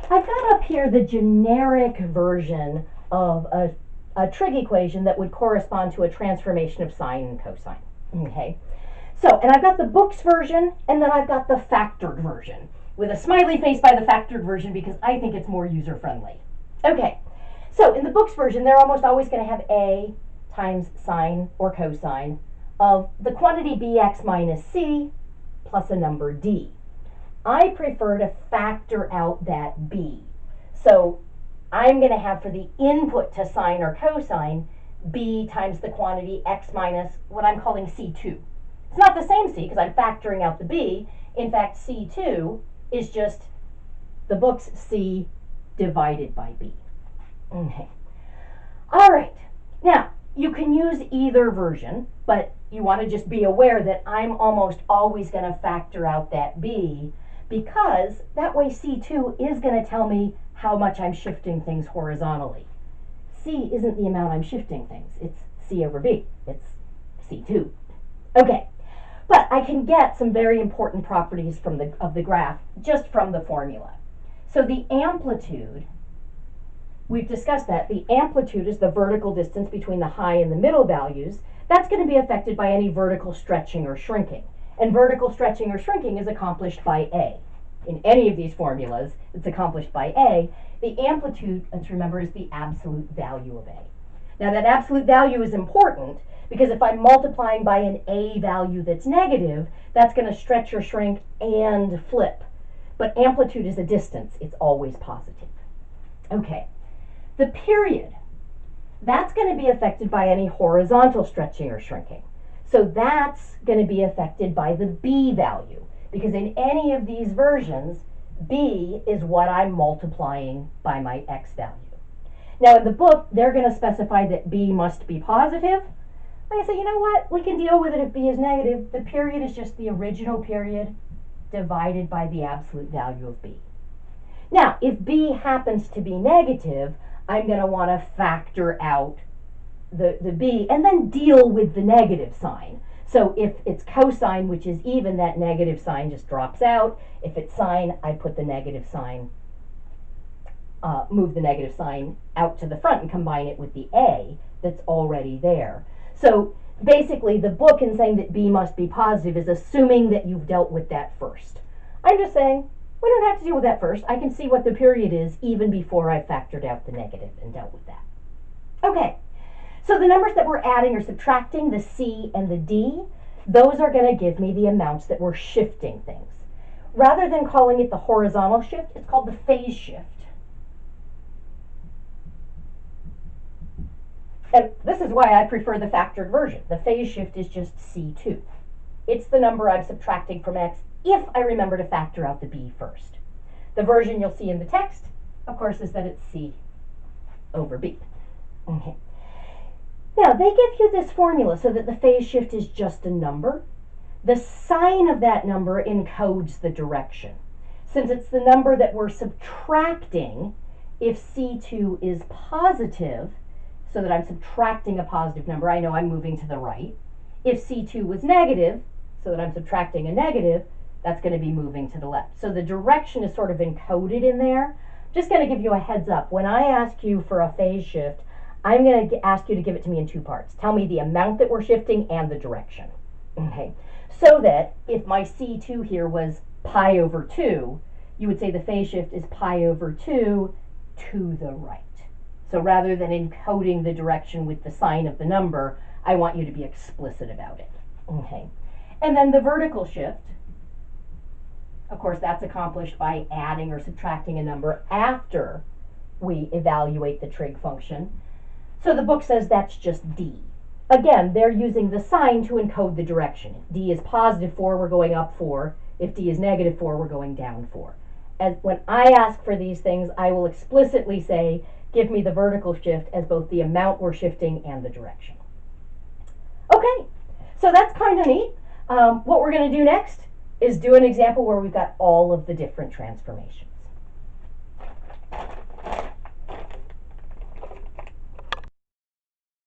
I've got up here the generic version of a trig equation that would correspond to a transformation of sine and cosine. Okay, so, and I've got the book's version, and then I've got the factored version, with a smiley face by the factored version because I think it's more user-friendly. Okay, so in the book's version, they're almost always going to have a times sine or cosine of the quantity bx minus c plus a number d. I prefer to factor out that b. So I'm going to have for the input to sine or cosine b times the quantity x minus what I'm calling c2. It's not the same c because I'm factoring out the b. In fact, c2 is just the book's c divided by b. Okay. All right. Now, you can use either version, but you want to just be aware that I'm almost always going to factor out that b, because that way c2 is going to tell me how much I'm shifting things horizontally. C isn't the amount I'm shifting things. It's c over b. It's c2. Okay, but I can get some very important properties of the graph just from the formula. So the amplitude, we've discussed that. The amplitude is the vertical distance between the high and the middle values. That's going to be affected by any vertical stretching or shrinking. And vertical stretching or shrinking is accomplished by A. In any of these formulas, it's accomplished by A. The amplitude, let's remember, is the absolute value of A. Now that absolute value is important because if I'm multiplying by an A value that's negative, that's going to stretch or shrink and flip. But amplitude is a distance. It's always positive. Okay. The period, that's going to be affected by any horizontal stretching or shrinking. So that's going to be affected by the b value, because in any of these versions, b is what I'm multiplying by my x value. Now in the book, they're going to specify that b must be positive. Like I say, you know what? We can deal with it if b is negative. The period is just the original period divided by the absolute value of b. Now, if b happens to be negative, I'm going to want to factor out the b and then deal with the negative sign. So if it's cosine, which is even, that negative sign just drops out. If it's sine, I put the negative sign, move the negative sign out to the front and combine it with the a that's already there. So basically the book in saying that b must be positive is assuming that you've dealt with that first. I'm just saying we don't have to deal with that first. I can see what the period is even before I factored out the negative and dealt with that. Okay. So the numbers that we're adding or subtracting, the c and the d, those are going to give me the amounts that we're shifting things. Rather than calling it the horizontal shift, it's called the phase shift. And this is why I prefer the factored version. The phase shift is just c2. It's the number I'm subtracting from x if I remember to factor out the b first. The version you'll see in the text, of course, is that it's c over b. Okay. Now, they give you this formula so that the phase shift is just a number. The sign of that number encodes the direction. Since it's the number that we're subtracting, if c2 is positive, so that I'm subtracting a positive number, I know I'm moving to the right. If c2 was negative, so that I'm subtracting a negative, that's going to be moving to the left. So the direction is sort of encoded in there. Just going to give you a heads up. When I ask you for a phase shift, I'm going to ask you to give it to me in two parts. Tell me the amount that we're shifting and the direction. Okay. So that if my c2 here was pi over 2, you would say the phase shift is pi over 2 to the right. So rather than encoding the direction with the sign of the number, I want you to be explicit about it. Okay. And then the vertical shift, of course, that's accomplished by adding or subtracting a number after we evaluate the trig function. So the book says that's just d. Again, they're using the sign to encode the direction. If d is positive 4, we're going up 4. If d is negative 4, we're going down 4. And when I ask for these things, I will explicitly say, give me the vertical shift as both the amount we're shifting and the direction. Okay, so that's kind of neat. What we're going to do next is do an example where we've got all of the different transformations.